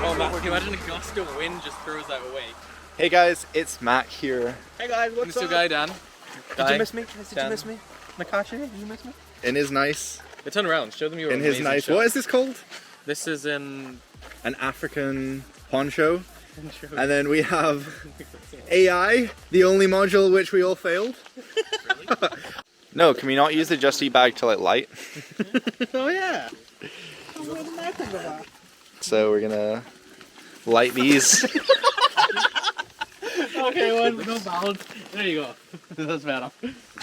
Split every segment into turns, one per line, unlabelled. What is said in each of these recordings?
Oh man, can you imagine a gust of wind just throws that away?
Hey guys, it's Mac here.
Hey guys, what's
Mr.
up?
Guy Dan.
Did you miss me? Did
Dan.
you miss me? Naqash, did you miss me?
In his nice.
They turn around, show them your
In his
amazing
nice.
shot.
What is this called?
This is in...
An African poncho. And then we have AI, the only module which we all failed. No, can we not use the Just Eat bag to like light?
Oh yeah.
So we're gonna light these.
Okay, one, no balance. There you go. That's better.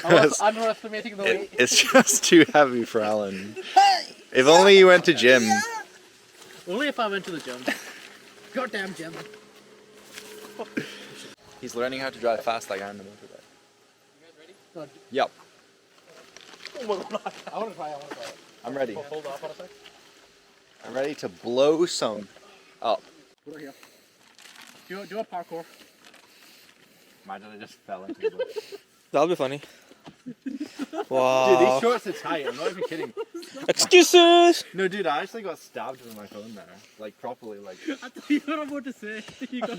I was underestimating the weight.
It's just too heavy for Alan. If only you went to gym.
Only if I went to the gym. Goddamn gym.
He's learning how to drive fast like I am the motorbike.
You guys ready?
Yep,
Oh my god. I want to try it.
I'm ready.
Hold off on a sec.
I'm ready to blow some up.
Put it here. Do a parkour.
Imagine I just fell into the bush.
That'll be funny.
Dude,
Wow.
these shorts are tight, I'm not even kidding.
Excuses!
No, dude, I actually got stabbed with my phone there. Like, properly, like.
I thought you were about to say. You got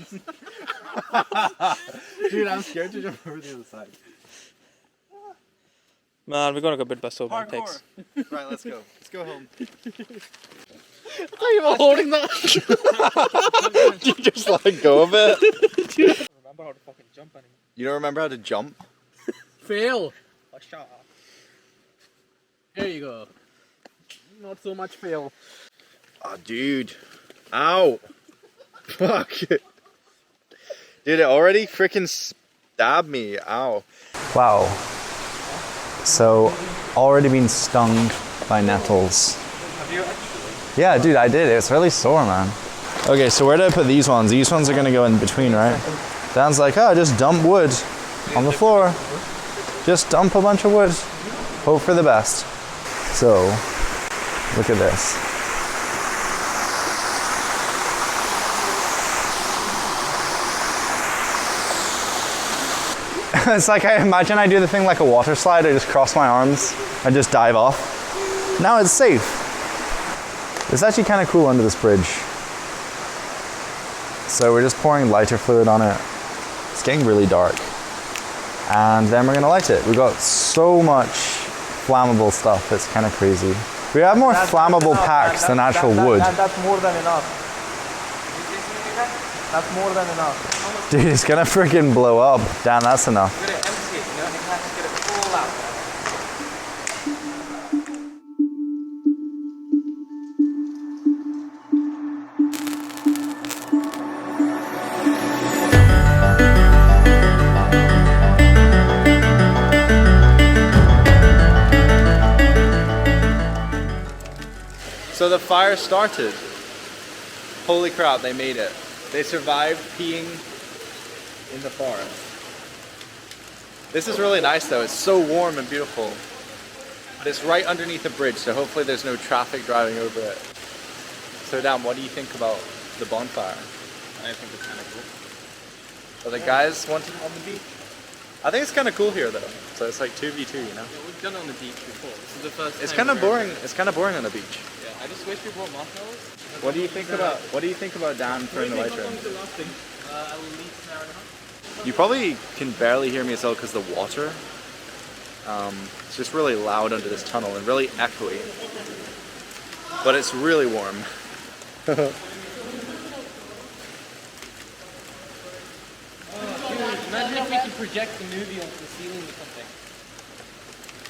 Dude, I'm scared to jump over the other side.
Man, we're gonna go bit by so many takes.
Right, let's go. Let's go home.
I thought you were holding that.
You just let go of it.
Remember how to fucking jump anymore.
You don't remember how to jump?
Fail.
Oh, shut up.
There you go. Not so much fail.
Oh, dude. Ow. Fuck. Dude, it already freaking stabbed me. Ow.
Wow. So, already been stung by nettles.
Have you actually?
Yeah, dude, I did. It's really sore, man. Okay, so where did I put these ones? These ones are gonna go in between, right? Dan's like, oh, just dump wood on the floor. Just dump a bunch of wood. Hope for the best. So, look at this. It's like I imagine I do the thing like a water slide. I just cross my arms and just dive off. Now it's safe. It's actually kind of cool under this bridge. So we're just pouring lighter fluid on it. It's getting really dark. And then we're gonna light it. We've got so much flammable stuff, it's kind of crazy. We have more flammable packs than actual wood.
That's more than enough. That's more than enough.
Dude, it's gonna freaking blow up. Damn, that's enough.
Get it empty, you know, and you have to get it full out.
So the fire started. Holy crap, they made it. They survived peeing in the forest. This is really nice though, it's so warm and beautiful. But it's right underneath a bridge, so hopefully there's no traffic driving over it. So Dan, what do you think about the bonfire?
I think it's kind of cool.
Are the guys wanting on the beach? I think it's kind of cool here though. So it's like 2v2, you know?
Yeah, we've done it on the beach before. This is the first
It's
time
kind of
we've ever
boring.
done it.
It's kind of boring on the beach.
Yeah, I just wish we brought marshmallows.
What do you think about Dan throwing the lighter in?
How long is it lasting? At least an hour and a half.
You probably can barely hear me as well because the water. It's just really loud under this tunnel and really echoey. But it's really warm.
Imagine if we could project the movie onto the ceiling or something.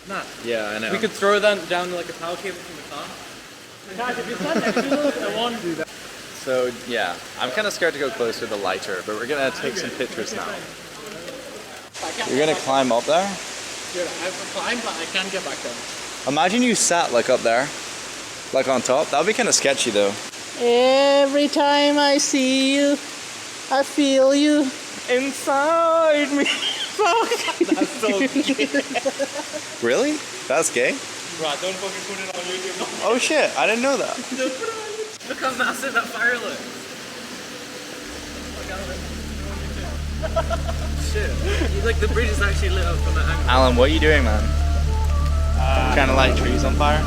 Nah.
Yeah, I know.
We could throw that down like a power cable from the car.
Guys, if you stand next to us, I want to do that.
So yeah, I'm kind of scared to go close to the lighter, but we're gonna take some pictures now. You're gonna climb up there?
Dude, I've climbed, but I can't get back down.
Imagine you sat like up there, like on top. That would be kind of sketchy though.
Every time I see you, I feel you inside me.
That's so gay.
Really? That's gay?
Right, don't fucking put it on YouTube.
Oh shit, I didn't know that.
Don't put it on YouTube. Look how massive that fire looks. Shit. Like the bridge is actually lit up from that angle.
Alan, what are you doing, man? Trying to light trees on fire?